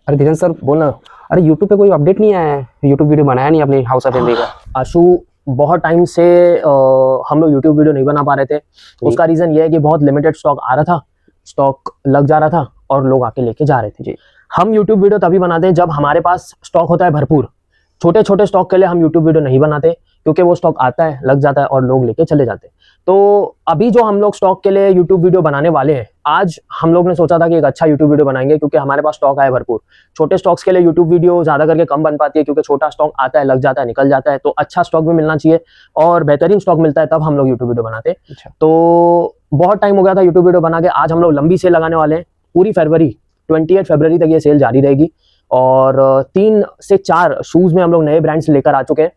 अरे धीरेन्द्र सर बोलना। अरे यूट्यूब पे कोई अपडेट नहीं आया है, यूट्यूब वीडियो बनाया नहीं अपने हाउस ऑफ एमबी का। आशु, बहुत टाइम से हम लोग यूट्यूब वीडियो नहीं बना पा रहे थे। उसका रीज़न ये है कि बहुत लिमिटेड स्टॉक आ रहा था, स्टॉक लग जा रहा था और लोग आके लेके जा रहे थे। जी, हम यूट्यूब वीडियो तभी बनाते हैं जब हमारे पास स्टॉक होता है भरपूर। छोटे छोटे स्टॉक के लिए हम यूट्यूब वीडियो नहीं बनाते, क्योंकि वो स्टॉक आता है, लग जाता है और लोग लेके चले जाते हैं। तो अभी जो हम लोग स्टॉक के लिए यूट्यूब वीडियो बनाने वाले हैं, आज हम लोग ने सोचा था कि एक अच्छा यूट्यूब वीडियो बनाएंगे, क्योंकि हमारे पास स्टॉक आया भरपूर। छोटे स्टॉक्स के लिए यूट्यूब वीडियो ज़्यादा करके कम बन पाती है, क्योंकि छोटा स्टॉक आता है, लग जाता है, निकल जाता है। तो अच्छा स्टॉक भी मिलना चाहिए और बेहतरीन स्टॉक मिलता है, तब हम लोग यूट्यूब वीडियो बनाते हैं। अच्छा। तो बहुत टाइम हो गया था यूट्यूब वीडियो बना के। आज हम लोग लंबी सेल लगाने वाले हैं, पूरी फरवरी 28 फरवरी तक ये सेल जारी रहेगी। और 3 से 4 शूज़ में हम लोग नए ब्रांड्स लेकर आ चुके हैं।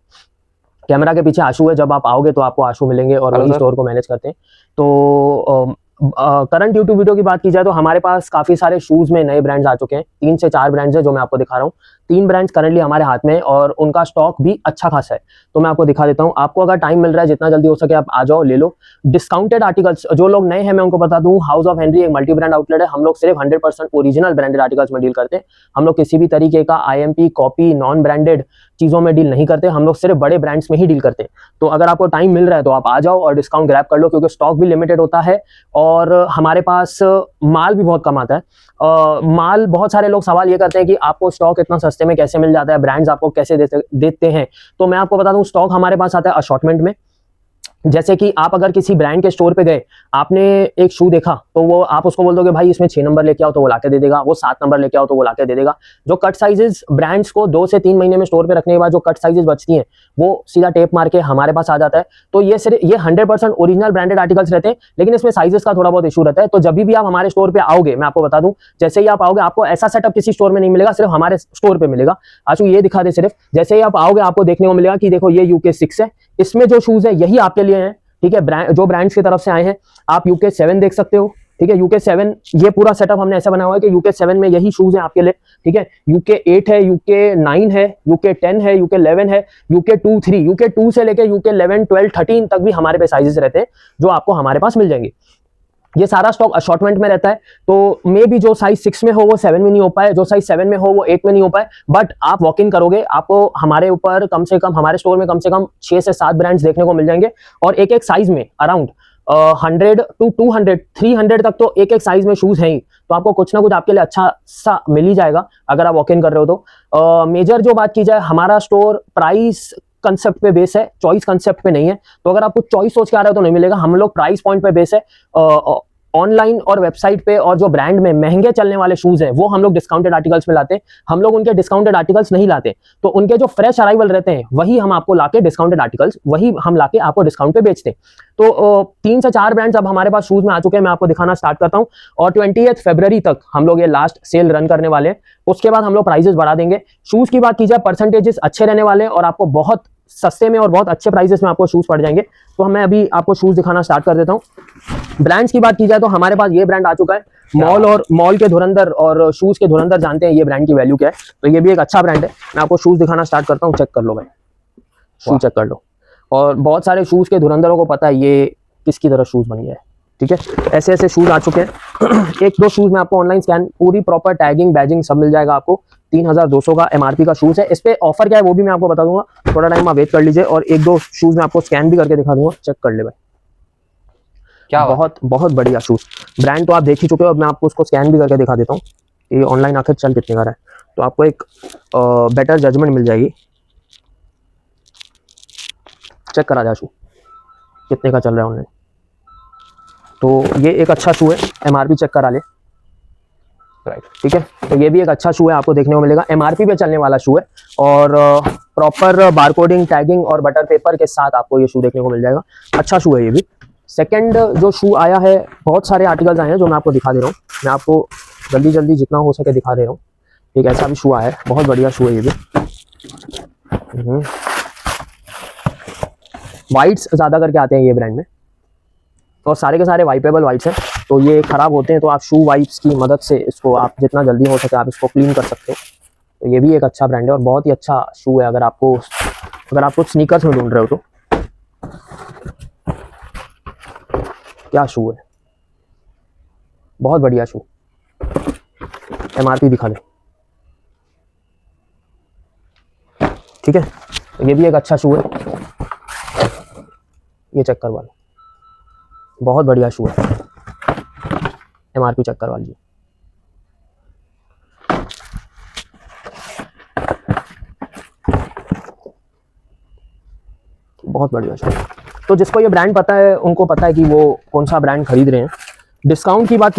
कैमरा के पीछे आशु है, जब आप आओगे तो आपको आशु मिलेंगे और वही स्टोर को मैनेज करते हैं। तो करंट यूट्यूब वीडियो की बात की जाए तो हमारे पास काफ़ी सारे शूज़ में नए ब्रांड्स आ चुके हैं। 3 से 4 ब्रांड्स हैं जो मैं आपको दिखा रहा हूँ। 3 ब्रांड्स करंटली हमारे हाथ में और उनका स्टॉक भी अच्छा खासा है। तो मैं आपको दिखा देता हूँ। आपको अगर टाइम मिल रहा है, जितना जल्दी हो सके आप आ जाओ, ले लो डिस्काउंटेड आर्टिकल्स। जो लोग नए हैं मैं उनको बता दूँ, हाउस ऑफ हेनरी एक मल्टी ब्रांड आउटलेट है। हम लोग सिर्फ 100% ओरिजिनल ब्रांडेड आर्टिकल्स में डील करते हैं। हम लोग किसी भी तरीके का IMP, कॉपी, नॉन ब्रांडेड चीज़ों में डील नहीं करते। हम लोग सिर्फ बड़े ब्रांड्स में ही डील करते हैं। तो अगर आपको टाइम मिल रहा है तो आप आ जाओ और डिस्काउंट ग्रैब कर लो, क्योंकि स्टॉक भी लिमिटेड होता है और हमारे पास माल भी बहुत कम आता है। माल, बहुत सारे लोग सवाल ये करते हैं कि आपको स्टॉक इतना सस्ते में कैसे मिल जाता है, ब्रांड्स आपको कैसे देते हैं। तो मैं आपको बता दूं, स्टॉक हमारे पास आता है अशॉर्टमेंट में। जैसे कि आप अगर किसी ब्रांड के स्टोर पे गए, आपने एक शू देखा, तो वो आप उसको बोल दोगे भाई इसमें 6 नंबर लेके आओ, तो वो लाके दे देगा। वो 7 नंबर लेके आओ तो वो लाके दे देगा। जो कट साइजेस ब्रांड्स को 2 से 3 महीने में स्टोर पे रखने के बाद जो कट साइजेस बचती हैं, वो सीधा टेप मार के हमारे पास आ जाता है। तो ये सिर्फ 100% ओरिजिनल ब्रांडेड आर्टिकल्स रहते हैं, लेकिन इसमें साइजेस का थोड़ा बहुत इशू रहता है। तो जब भी आप हमारे स्टोर पे आओगे, मैं आपको बता दूं, जैसे ही आप आओगे आपको ऐसा सेटअप किसी स्टोर में नहीं मिलेगा, सिर्फ हमारे स्टोर पे मिलेगा। आशु ये दिखा दे सिर्फ। जैसे ही आप आओगे आपको देखने को मिलेगा कि देखो ये UK 6 है, इसमें जो शूज है यही आपके लिए है। ठीक है, जो ब्रांड्स की तरफ से आए हैं। आप UK 7 देख सकते हो। ठीक है, UK 7, ये पूरा सेटअप हमने ऐसा बनाया हुआ है कि UK 7 में यही शूज हैं आपके लिए। ठीक है, UK 8 है, UK 9 है, UK 10 है, UK 11 है, UK 2, 3, UK 2 से लेके UK 11, 12, 13 तक भी हमारे पे साइजेस रहते हैं, जो आपको हमारे पास मिल जाएंगे। ये सारा स्टॉक अशॉर्टमेंट में रहता है। तो मे भी जो साइज 6 में हो वो 7 में नहीं हो पाए, जो साइज 7 में हो वो 8 में नहीं हो पाए। बट आप वॉक इन करोगे, आपको हमारे ऊपर कम से कम, हमारे स्टोर में कम से कम 6 से 7 ब्रांड्स देखने को मिल जाएंगे। और एक एक साइज में अराउंड 100 to 200, 300 तक तो एक एक साइज में शूज हैं ही। तो आपको कुछ ना कुछ आपके लिए अच्छा सा मिल ही जाएगा अगर आप वॉक इन कर रहे हो तो। मेजर जो बात की जाए, हमारा स्टोर प्राइस कंसेप्ट पे बेस है, चॉइस कंसेप्ट पे नहीं है। तो अगर आप कुछ चॉइस सोच के आ रहे हो तो नहीं मिलेगा। हम लोग प्राइस पॉइंट पे बेस है। ऑनलाइन और वेबसाइट पे और जो ब्रांड में महंगे चलने वाले शूज हैं वो हम लोग डिस्काउंटेड आर्टिकल्स में लाते हैं। हम लोग उनके डिस्काउंटेड आर्टिकल्स नहीं लाते। तो उनके जो फ्रेश अराइवल रहते हैं वही हम आपको लाके डिस्काउंटेड आर्टिकल्स, वही हम लाके आपको डिस्काउंट पे बेचते हैं। तो 3 से 4 ब्रांड्स अब हमारे पास शूज में आ चुके हैं। मैं आपको दिखाना स्टार्ट करता हूँ। और 28 फरवरी तक हम लोग ये लास्ट सेल रन करने वाले हैं। उसके बाद हम लोग प्राइजेस बढ़ा देंगे। शूज की बात की जाए, परसेंटेजेस अच्छे रहने वाले हैं और आपको बहुत सस्ते में और बहुत अच्छे प्राइसेस में आपको शूज पड़ जाएंगे। तो मैं अभी आपको शूज दिखाना स्टार्ट कर देता हूँ। ब्रांड्स की बात की जाए तो हमारे पास ये ब्रांड आ चुका है, मॉल। और मॉल के धुरंधर और शूज के धुरंधर जानते हैं ये ब्रांड की वैल्यू क्या है। तो ये भी एक अच्छा ब्रांड है। मैं आपको शूज दिखाना स्टार्ट करता हूँ, चेक कर लो भाई, शूज चेक कर लो। और बहुत सारे शूज के धुरंधरों को पता है ये किसकी तरह शूज बन गया है। ठीक है, ऐसे ऐसे शूज आ चुके हैं। एक दो शूज में आपको ऑनलाइन स्कैन, पूरी प्रॉपर टैगिंग, बैजिंग सब मिल जाएगा आपको। 3200 का MRP का शूज है। इस पे ऑफर क्या है वो भी मैं आपको बता दूंगा, थोड़ा टाइम आप वेट कर लीजिए। और एक दो शूज में आपको स्कैन भी करके दिखा दूंगा, चेक कर ले भाई। क्या बहुत बहुत बढ़िया शूज। ब्रांड तो आप देख ही चुके हो, अब मैं आपको उसको स्कैन भी करके दिखा देता हूँ ये ऑनलाइन आखिर चल कितने का रहा है, तो आपको एक बेटर जजमेंट मिल जाएगी। चेक करा जाए शू कितने का चल रहा है ऑनलाइन। तो ये एक अच्छा शू है, MRP चेक करा ले। राइट, ठीक है। तो ये भी एक अच्छा शू है, आपको देखने को मिलेगा। MRP पे चलने वाला शू है और प्रॉपर बारकोडिंग, टैगिंग और बटर पेपर के साथ आपको ये शू देखने को मिल जाएगा। अच्छा शू है ये भी। सेकंड जो शू आया है, बहुत सारे आर्टिकल्स आए हैं जो मैं आपको दिखा दे रहा हूँ। मैं आपको जल्दी जल्दी जितना हो सके दिखा दे रहा हूँ। एक ऐसा भी शू आया है, बहुत बढ़िया शू है ये भी। वाइट्स ज़्यादा करके आते हैं ये ब्रांड में, और सारे के सारे वाइपेबल वाइप्स हैं। तो ये खराब होते हैं तो आप शू वाइप्स की मदद से इसको आप जितना जल्दी हो सके आप इसको क्लीन कर सकते हो। तो ये भी एक अच्छा ब्रांड है और बहुत ही अच्छा शू है अगर आप कुछ स्नीकर्स में ढूंढ रहे हो तो। क्या शू है, बहुत बढ़िया शू। MRP दिखा दे। ठीक है, ये भी एक अच्छा शू है, ये चेक करवा लो, बहुत बढ़िया शू है, MRP चेक करवा लीजिए। बहुत बढ़िया शू। तो जिसको ये ब्रांड पता है उनको पता है कि वो कौन सा ब्रांड खरीद रहे हैं। डिस्काउंट की बात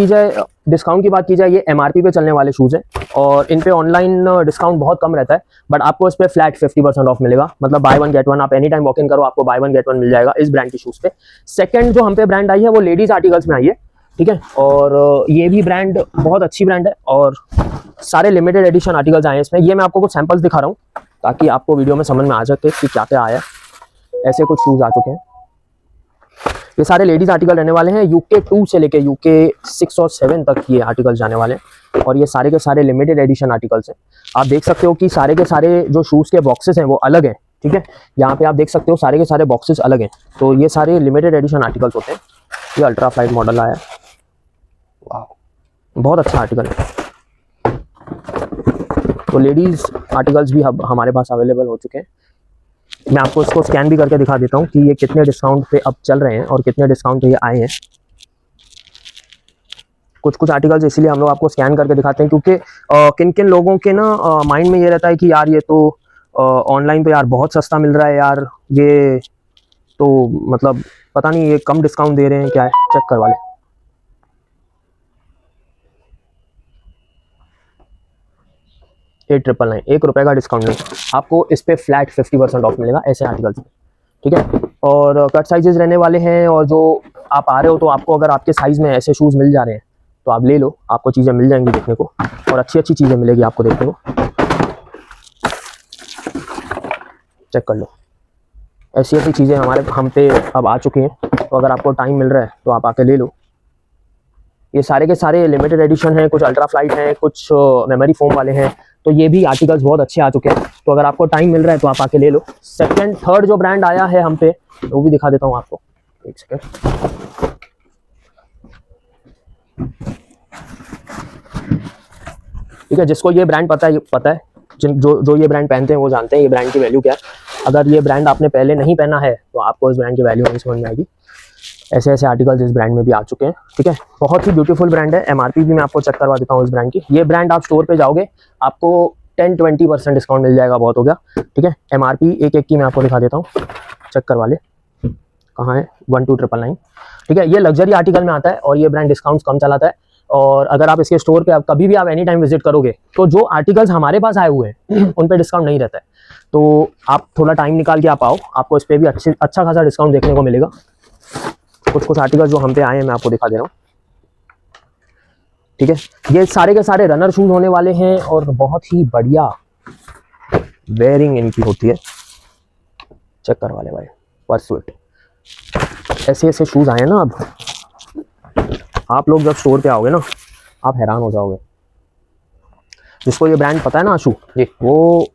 की जाए ये MRP पे चलने वाले शूज़ हैं और इन पे ऑनलाइन डिस्काउंट बहुत कम रहता है, बट आपको इस पे फ्लैट 50% ऑफ मिलेगा, मतलब बाय वन गेट वन। आप एनी टाइम वॉक इन करो, आपको बाय वन गेट वन मिल जाएगा इस ब्रांड के शूज़ पे। सेकंड जो हम पे ब्रांड आई है वो लेडीज आर्टिकल्स में आई है, ठीक है, और ये भी ब्रांड बहुत अच्छी ब्रांड है और सारे लिमिटेड एडिशन आर्टिकल्स आए हैं इसमें। ये मैं आपको कुछ सैंपल्स दिखा रहा हूँ ताकि आपको वीडियो में समझ में आ सके कि क्या क्या आया है। ऐसे कुछ शूज़ आ चुके हैं, ये सारे लेडीज आर्टिकल रहने वाले हैं। UK 2 से लेके UK 6 और 7 तक ये आर्टिकल्स जाने वाले हैं और ये सारे के सारे लिमिटेड एडिशन आर्टिकल्स हैं। आप देख सकते हो कि सारे के सारे जो शूज़ के बॉक्सेस हैं वो अलग हैं, ठीक है, यहाँ पे आप देख सकते हो सारे के सारे बॉक्सेस अलग हैं। तो ये सारे लिमिटेड एडिशन आर्टिकल्स होते हैं। ये अल्ट्रा फ्लाइट मॉडल आया है, वाह, बहुत अच्छा आर्टिकल है। तो लेडीज आर्टिकल्स भी हमारे पास अवेलेबल हो चुके हैं। मैं आपको इसको स्कैन भी करके दिखा देता हूँ कि ये कितने डिस्काउंट पे अब चल रहे हैं और कितने डिस्काउंट पे ये आए हैं। कुछ आर्टिकल्स इसीलिए हम लोग आपको स्कैन करके दिखाते हैं क्योंकि किन किन लोगों के ना माइंड में ये रहता है कि यार ये तो ऑनलाइन पे यार बहुत सस्ता मिल रहा है यार, ये तो मतलब पता नहीं ये कम डिस्काउंट दे रहे हैं क्या है। चेक करवा ले, 8999, 1 रुपये का डिस्काउंट नहीं, आपको इस पे फ्लैट 50% ऑफ मिलेगा ऐसे आर्टिकल्स में, ठीक है। और कट साइजेस रहने वाले हैं और जो आप आ रहे हो तो आपको अगर आपके साइज़ में ऐसे शूज़ मिल जा रहे हैं तो आप ले लो, आपको चीज़ें मिल जाएंगी देखने को और अच्छी अच्छी चीज़ें मिलेगी आपको देखने को। चेक कर लो, ऐसी ऐसी चीज़ें हम पे अब आ चुकी हैं, तो अगर आपको टाइम मिल रहा है तो आप आके ले लो। ये सारे के सारे लिमिटेड एडिशन हैं, कुछ अल्ट्रा फ्लाइट हैं, कुछ मेमोरी फोम वाले हैं, तो ये भी आर्टिकल्स बहुत अच्छे आ चुके हैं। तो अगर आपको टाइम मिल रहा है तो आप आके ले लो। सेकंड थर्ड जो ब्रांड आया है हम पे वो भी दिखा देता हूँ आपको, एक सेकंड। ठीक है, जिसको ये ब्रांड पता है जो ये ब्रांड पहनते हैं वो जानते हैं ये ब्रांड की वैल्यू क्या है। अगर ये ब्रांड आपने पहले नहीं पहना है तो आपको इस ब्रांड की वैल्यू नहीं समझ में आएगी। ऐसे ऐसे आर्टिकल्स इस ब्रांड में भी आ चुके हैं, ठीक है, बहुत ही ब्यूटीफुल ब्रांड है। MRP भी मैं आपको चेक करवा देता हूँ इस ब्रांड की। ये ब्रांड आप स्टोर पे जाओगे आपको 10-20% डिस्काउंट मिल जाएगा, बहुत हो गया, ठीक है। MRP एक की मैं आपको दिखा देता हूँ, चेक करवा ले, कहाँ है, 12999, ठीक है। ये लग्जरी आर्टिकल में आता है और ये ब्रांड डिस्काउंट कम चलाता है। और अगर आप इसके स्टोर पे आप कभी भी आप एनी टाइम विजिट करोगे तो जो आर्टिकल्स हमारे पास आए हुए हैं उन पे डिस्काउंट नहीं रहता है, तो आप थोड़ा टाइम निकाल के आप आओ, आपको इस पर भी अच्छा खासा डिस्काउंट देखने को मिलेगा। कुछ आर्टिकल्स जो हम पे आए हैं मैं आपको दिखा दे रहा हूँ, ठीक है। ये सारे के सारे रनर शूज होने वाले हैं और बहुत ही बढ़िया वेयरिंग इनकी होती है। चेक करवा ले भाई, परसुइट, ऐसे ऐसे शूज आए हैं ना, अब आप लोग जब स्टोर पे आओगे ना आप हैरान हो जाओगे। जिसको ये ब्रांड पता है ना आशु, ये वो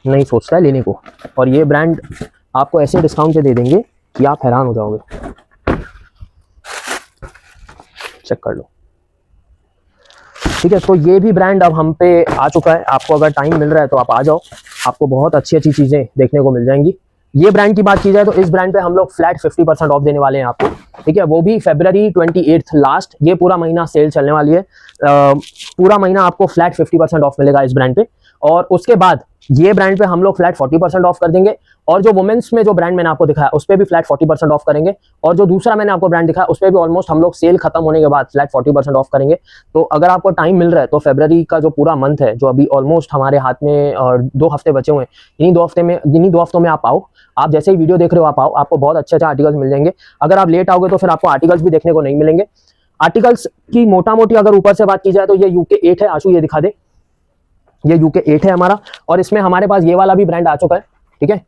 नहीं सोचता है लेने को, और ये ब्रांड आपको ऐसे डिस्काउंट पे दे देंगे कि आप हैरान हो जाओगे। चेक कर लो, ठीक है। तो ये भी ब्रांड अब हम पे आ चुका है, आपको अगर टाइम मिल रहा है तो आप आ जाओ, आपको बहुत अच्छी अच्छी चीज़ें देखने को मिल जाएंगी। ये ब्रांड की बात की जाए तो इस ब्रांड पे हम लोग फ्लैट 50% ऑफ देने वाले हैं आपको, ठीक है, वो भी February 28 लास्ट। ये पूरा महीना सेल चलने वाली है, पूरा महीना आपको फ्लैट 50% ऑफ मिलेगा इस ब्रांड पे। और उसके बाद ये ब्रांड पे हम लोग फ्लैट 40% ऑफ कर देंगे, और जो वुमेन्स में जो ब्रांड मैंने आपको दिखाया उस पर भी फ्लैट 40% ऑफ करेंगे, और जो दूसरा मैंने आपको ब्रांड दिखाया उस पर भी ऑलमोस्ट हम लोग सेल खत्म होने के बाद फ्लैट 40% ऑफ करेंगे। तो अगर आपको टाइम मिल रहा है तो फरवरी का जो पूरा मंथ है, जो अभी ऑलमोस्ट हमारे हाथ में 2 हफ्ते बचे हुए हैं, इन्हीं 2 हफ्तों में आप आओ, आप जैसे ही वीडियो देख रहे हो आप आओ, आपको बहुत अच्छे अच्छे आर्टिकल्स मिल जाएंगे। अगर आप लेट आओगे तो फिर आपको आर्टिकल्स भी देखने को नहीं मिलेंगे। आर्टिकल्स की मोटा मोटी अगर ऊपर से बात की जाए तो ये UK 8 है, आशु ये दिखा दे, ये UK 8 है हमारा, और इसमें हमारे पास ये वाला भी ब्रांड आ चुका है, ठीक है।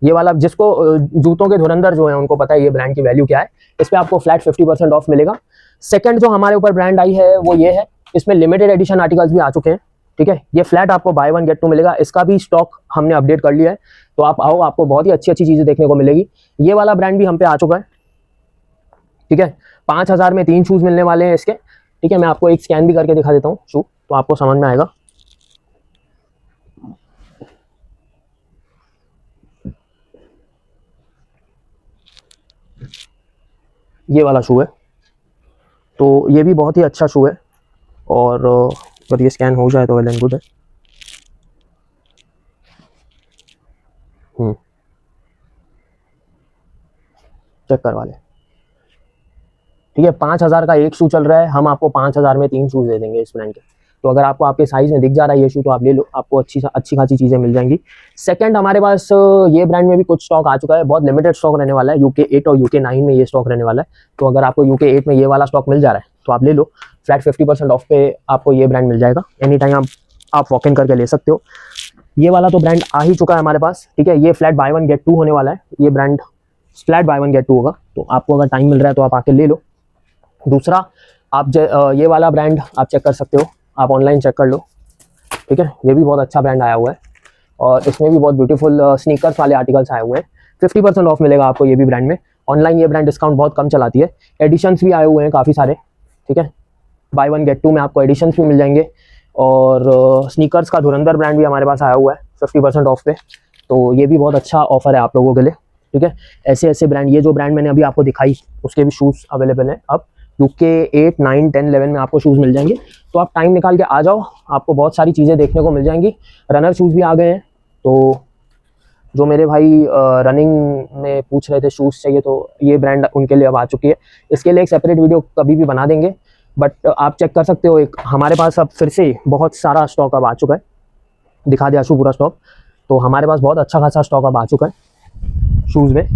ये वाला, जिसको जूतों के धुरंधर जो है उनको पता है ये ब्रांड की वैल्यू क्या है। इस पे आपको फ्लैट 50% ऑफ मिलेगा। सेकंड जो हमारे ऊपर ब्रांड आई है वो ये है, इसमें लिमिटेड एडिशन आर्टिकल्स भी आ चुके हैं, ठीक है। ये फ्लैट आपको बाय वन गेट टू मिलेगा, इसका भी स्टॉक हमने अपडेट कर लिया है, तो आप आओ, आपको बहुत ही अच्छी अच्छी चीजें देखने को मिलेगी। ये वाला ब्रांड भी हम पे आ चुका है, ठीक है। 5000 में 3 शूज मिलने वाले हैं इसके, ठीक है। मैं आपको एक स्कैन भी करके दिखा देता हूँ शू, तो आपको समझ में आएगा। ये वाला शू है, तो ये भी बहुत ही अच्छा शू है। और अगर ये स्कैन हो जाए तो वेल एंड गुड है। चेक करवा ले। ठीक है, 5,000 का एक शू चल रहा है, हम आपको 5,000 में 3 शूज़ दे देंगे इस ब्रांड के। तो अगर आपको आपके साइज़ में दिख जा रहा है ये शू तो आप ले लो, आपको अच्छी खासी चीज़ें मिल जाएंगी। सेकंड हमारे पास ये ब्रांड में भी कुछ स्टॉक आ चुका है, बहुत लिमिटेड स्टॉक रहने वाला है। UK 8 और UK 9 में ये स्टॉक रहने वाला है। तो अगर आपको UK 8 में ये वाला स्टॉक मिल जा रहा है तो आप ले लो, फ्लैट 50% ऑफ पे आपको ये ब्रांड मिल जाएगा। एनी टाइम आप वॉक इन करके ले सकते हो। ये वाला तो ब्रांड आ ही चुका है हमारे पास। ठीक है, ये फ्लैट बाय 1 गेट 2 होने वाला है। ये ब्रांड फ्लैट बाय 1 गेट 2 होगा, तो आपको अगर टाइम मिल रहा है तो आप आके ले लो। दूसरा, आप ये वाला ब्रांड आप चेक कर सकते हो, आप ऑनलाइन चेक कर लो। ठीक है, ये भी बहुत अच्छा ब्रांड आया हुआ है और इसमें भी बहुत ब्यूटीफुल स्नीकर्स वाले आर्टिकल्स आए हुए हैं। 50% ऑफ मिलेगा आपको ये भी ब्रांड में। ऑनलाइन ये ब्रांड डिस्काउंट बहुत कम चलाती है। एडिशंस भी आए हुए हैं काफ़ी सारे। ठीक है, बाय 1 गेट 2 में आपको एडिशंस भी मिल जाएंगे। और स्नीकर्स का धुरंधर ब्रांड भी हमारे पास आया हुआ है 50% ऑफ पे, तो ये भी बहुत अच्छा ऑफर है आप लोगों के लिए। ठीक है, ऐसे ऐसे ब्रांड, ये जो ब्रांड मैंने अभी आपको दिखाई उसके भी शूज़ अवेलेबल हैं। अब UK 8, 9, 10, 11 में आपको शूज़ मिल जाएंगे, तो आप टाइम निकाल के आ जाओ, आपको बहुत सारी चीज़ें देखने को मिल जाएंगी। रनर शूज़ भी आ गए हैं, तो जो मेरे भाई रनिंग में पूछ रहे थे शूज़ चाहिए तो ये ब्रांड उनके लिए अब आ चुकी है। इसके लिए एक सेपरेट वीडियो कभी भी बना देंगे, बट आप चेक कर सकते हो। एक हमारे पास अब फिर से बहुत सारा स्टॉक अब आ चुका है। दिखा दिया शू पूरा स्टॉक, तो हमारे पास बहुत अच्छा खासा स्टॉक अब आ चुका है शूज़ में,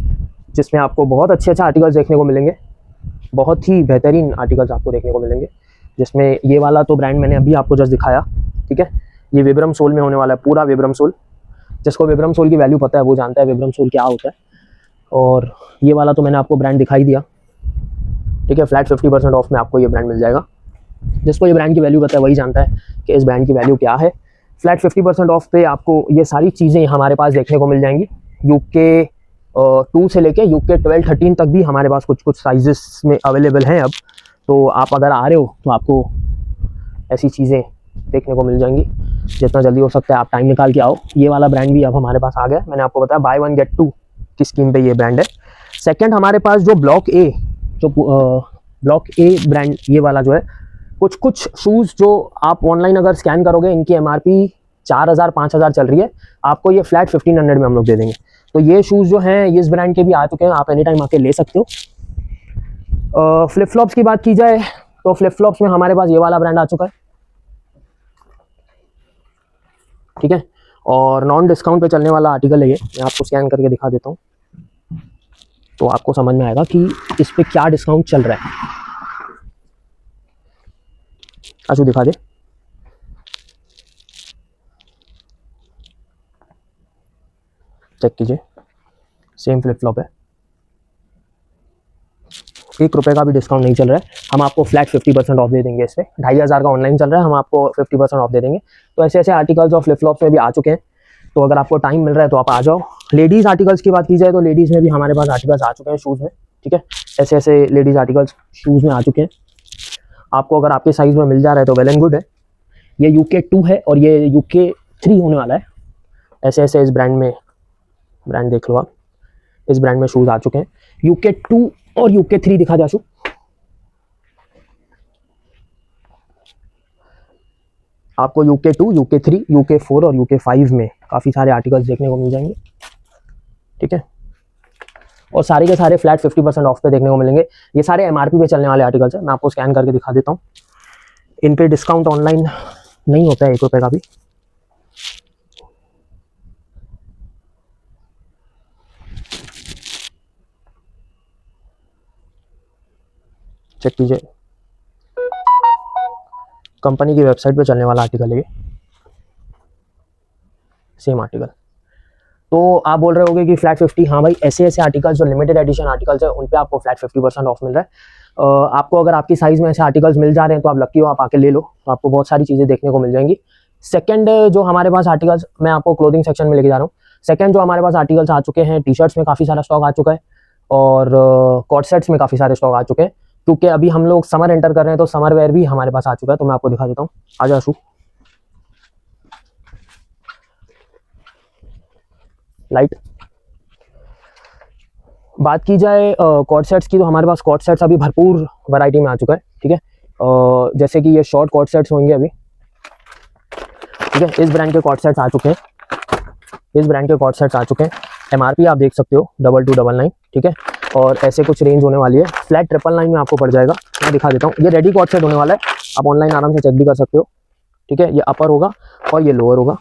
जिसमें आपको बहुत अच्छे आर्टिकल्स देखने को मिलेंगे, बहुत ही बेहतरीन आर्टिकल्स आपको देखने को मिलेंगे। जिसमें ये वाला तो ब्रांड मैंने अभी आपको जस्ट दिखाया। ठीक है, ये विब्रम सोल में होने वाला है, पूरा विब्रम सोल। जिसको विब्रम सोल की वैल्यू पता है वो जानता है विब्रम सोल क्या होता है। और ये वाला तो मैंने आपको ब्रांड दिखाई दिया। ठीक है, फ्लैट 50% ऑफ में आपको ये ब्रांड मिल जाएगा। जिसको ये ब्रांड की वैल्यू पता है वही जानता है कि इस ब्रांड की वैल्यू क्या है। फ्लैट 50% ऑफ पे आपको ये सारी चीज़ें हमारे पास देखने को मिल जाएंगी। UK 2 से लेके UK 12, 13 तक भी हमारे पास कुछ साइजेस में अवेलेबल हैं अब। तो आप अगर आ रहे हो तो आपको ऐसी चीज़ें देखने को मिल जाएंगी। जितना जल्दी हो सकता है आप टाइम निकाल के आओ। ये वाला ब्रांड भी अब हमारे पास आ गया। मैंने आपको बताया बाय 1 गेट 2 की स्कीम पे ये ब्रांड है। सेकंड, हमारे पास जो ब्लॉक ए ब्रांड ये वाला जो है, कुछ शूज़ जो आप ऑनलाइन अगर स्कैन करोगे इनकी MRP 4,000 5,000 चल रही है, आपको ये फ्लैट 1500 में हम लोग दे देंगे। तो ये शूज़ जो हैं इस ब्रांड के भी आ चुके हैं, आप एनी टाइम आके ले सकते हो। फ्लिप फ्लॉप्स की बात की जाए तो फ्लिप फ्लॉप्स में हमारे पास ये वाला ब्रांड आ चुका है। ठीक है, और नॉन डिस्काउंट पे चलने वाला आर्टिकल है ये। मैं आपको स्कैन करके दिखा देता हूँ तो आपको समझ में आएगा कि इस पे क्या डिस्काउंट चल रहा है। आशु दिखा दे। चेक कीजिए, सेम फ्लिप फ्लॉप है, 1 रुपये का भी डिस्काउंट नहीं चल रहा है। हम आपको फ्लैट 50% ऑफ दे देंगे। इस पर 2,500 का ऑनलाइन चल रहा है, हम आपको 50% ऑफ दे देंगे। तो ऐसे ऐसे आर्टिकल्स और फ्लिप फ्लॉप्स में भी आ चुके हैं, तो अगर आपको टाइम मिल रहा है तो आप आ जाओ। लेडीज़ आर्टिकल्स की बात की जाए तो लेडीज़ में भी हमारे पास आर्टिकल्स आ चुके हैं शूज़ में। ठीक है, ऐसे ऐसे लेडीज़ आर्टिकल्स शूज़ में आ चुके हैं। आपको अगर आपके साइज़ में मिल जा रहा है तो वेल एंड गुड है। ये UK 2 है और ये UK 3 होने वाला है। ऐसे ऐसे इस ब्रांड में, ब्रांड देख लो आप, इस ब्रांड में शूज़ आ चुके हैं। UK 2 और UK 3 दिखा दे आशु। आपको UK 2, UK 3, UK 4 और UK 5 में काफ़ी सारे आर्टिकल्स देखने को मिल जाएंगे। ठीक है, और सारे के सारे फ्लैट 50% ऑफ पे देखने को मिलेंगे। ये सारे MRP पे चलने वाले आर्टिकल्स हैं। मैं आपको स्कैन करके दिखा देता हूँ। इन पे डिस्काउंट ऑनलाइन नहीं होता है 1 रुपये का भी। चेक कीजिए, कंपनी की वेबसाइट पे चलने वाला आर्टिकल है ये, सेम आर्टिकल। तो आप बोल रहे होगे कि फ्लैट 50, हाँ भाई, ऐसे ऐसे आर्टिकल्स जो लिमिटेड एडिशन आर्टिकल्स है उन पे आपको फ्लैट 50% ऑफ मिल रहा है। आपको अगर आपकी साइज़ में ऐसे आर्टिकल्स मिल जा रहे हैं तो आप लकी हो, आप आके ले लो, तो आपको बहुत सारी चीज़ें देखने को मिल जाएंगी। सेकंड, जो हमारे पास आर्टिकल्स, मैं आपको क्लोथिंग सेक्शन में लेके जा रहा हूँ। सेकंड जो हमारे पास आर्टिकल्स आ चुके हैं, टी शर्ट्स में काफ़ी सारा स्टॉक आ चुका है और कॉट सेट्स में काफ़ी सारे स्टॉक आ चुके हैं। क्योंकि अभी हम लोग समर एंटर कर रहे हैं तो समर वेयर भी हमारे पास आ चुका है, तो मैं आपको दिखा देता हूँ। आ जा आशु, लाइट। बात की जाए कॉर्ड सेट्स की, तो हमारे पास कॉर्ड सेट्स अभी भरपूर वैरायटी में आ चुका है, ठीक है। जैसे कि ये शॉर्ट कॉर्ड सेट्स होंगे अभी, ठीक है। इस ब्रांड के कॉर्ड सेट्स आ चुके हैं, इस ब्रांड के कॉर्ड सेट्स आ चुके हैं। एमआरपी आप देख सकते हो 2299, ठीक है। और ऐसे कुछ रेंज होने वाली है। फ्लैट 999 में आपको पड़ जाएगा। मैं दिखा देता हूँ, ये रेडी कॉर्ड सेट होने वाला है, आप ऑनलाइन आराम से चेक भी कर सकते हो, ठीक है। ये अपर होगा और ये लोअर होगा,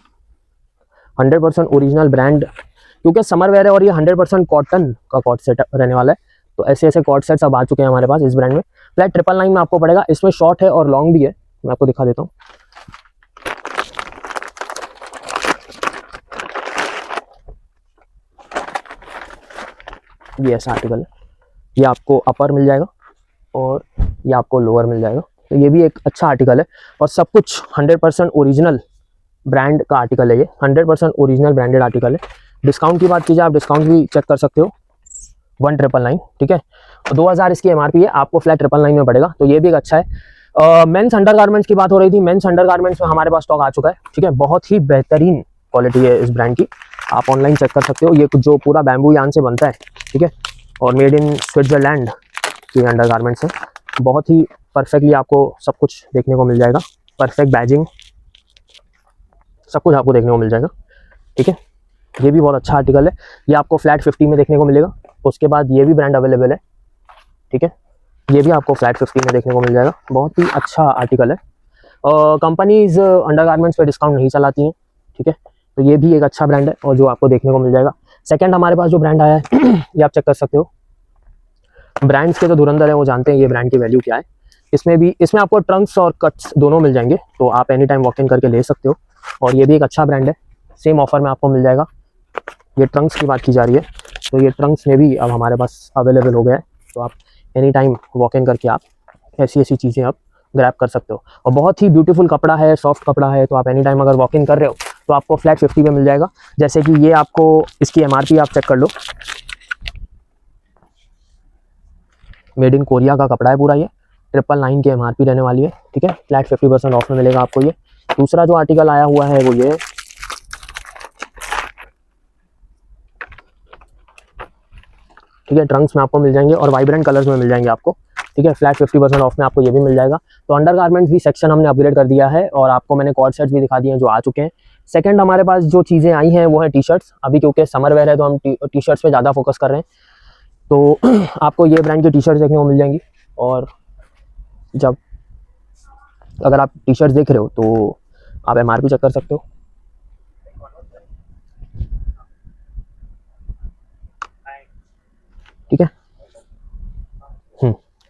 100% ओरिजिनल ब्रांड, क्योंकि समर वेयर है और ये 100% कॉटन का कॉर्ड सेट रहने वाला है। तो ऐसे ऐसे कॉर्ड सेट्स अब आ चुके हैं हमारे पास इस ब्रांड में। फ्लैट 999 में आपको पड़ेगा। इसमें शॉर्ट है और लॉन्ग भी है, मैं आपको दिखा देता हूँ। ये ऐसा आर्टिकल है, ये आपको अपर मिल जाएगा और ये आपको लोअर मिल जाएगा। तो ये भी एक अच्छा आर्टिकल है और सब कुछ 100% ओरिजिनल ब्रांड का आर्टिकल है। ये 100% ओरिजिनल ब्रांडेड आर्टिकल है। डिस्काउंट की बात कीजिए, आप डिस्काउंट भी चेक कर सकते हो, 1999, ठीक है। 2000 इसकी एमआरपी है, आपको फ्लैट 999 में पड़ेगा। तो ये भी एक अच्छा है। मेंस अंडरगारमेंट्स की बात हो रही थी, मेंस अंडरगारमेंट्स में हमारे पास स्टॉक आ चुका है, ठीक है। बहुत ही बेहतरीन क्वालिटी है इस ब्रांड की, आप ऑनलाइन चेक कर सकते हो। ये जो पूरा बैम्बू यान से बनता है, ठीक है, और मेड इन स्विट्जरलैंड की अंडरगारमेंट्स है। बहुत ही परफेक्टली आपको सब कुछ देखने को मिल जाएगा, परफेक्ट बैजिंग, सब कुछ आपको देखने को मिल जाएगा, ठीक है। ये भी बहुत अच्छा आर्टिकल है, ये आपको फ्लैट 50 में देखने को मिलेगा। उसके बाद ये भी ब्रांड अवेलेबल है, ठीक है, ये भी आपको फ्लैट 50 में देखने को मिल जाएगा। बहुत ही अच्छा आर्टिकल है। कंपनीज अंडरगारमेंट्स पे डिस्काउंट नहीं चलाती हैं, ठीक है। तो ये भी एक अच्छा ब्रांड है और जो आपको देखने को मिल जाएगा। सेकंड हमारे पास जो ब्रांड आया है ये आप चेक कर सकते हो। ब्रांड्स के जो धुरंधर है वो जानते हैं ये ब्रांड की वैल्यू क्या है। इसमें आपको ट्रंक्स और कट्स दोनों मिल जाएंगे, तो आप एनी टाइम वॉक इन करके ले सकते हो। और ये भी एक अच्छा ब्रांड है, सेम ऑफर में आपको मिल जाएगा। ये ट्रंक्स की बात की जा रही है, तो ये ट्रंक्स में भी अब हमारे पास अवेलेबल हो गया है। तो आप एनी टाइम वॉक इन करके आप ऐसी ऐसी चीज़ें आप ग्रैब कर सकते हो। और बहुत ही ब्यूटीफुल कपड़ा है, सॉफ्ट कपड़ा है, तो आप एनी टाइम अगर वॉक इन कर रहे हो तो आपको फ्लैट 50 में मिल जाएगा। जैसे कि ये आपको इसकी एमआरपी आप चेक कर लो, मेड इन कोरिया का कपड़ा है पूरा, ये 999 की एमआरपी रहने वाली है, ठीक है। फ्लैट 50% ऑफ में मिलेगा आपको ये। दूसरा जो आर्टिकल आया हुआ है वो ये है, ठीक है। ट्रंक्स में आपको मिल जाएंगे और वाइब्रेंट कलर्स में मिल जाएंगे आपको, ठीक है। फ्लैट 50% ऑफ में आपको ये भी मिल जाएगा। तो अंडरगारमेंट्स भी सेक्शन हमने अपग्रेड कर दिया है और आपको मैंने कॉर्ड सेट्स भी दिखा दिए हैं जो आ चुके हैं। सेकंड हमारे पास जो चीज़ें आई हैं वो है टी शर्ट्स। अभी क्योंकि समर वेयर है तो हम टी शर्ट्स पे ज़्यादा फोकस कर रहे हैं। तो आपको ये ब्रांड की टी शर्ट्स देखने को मिल जाएंगी। और जब अगर आप टी शर्ट्स देख रहे हो तो आप एमआरपी चेक कर सकते हो, ठीक है।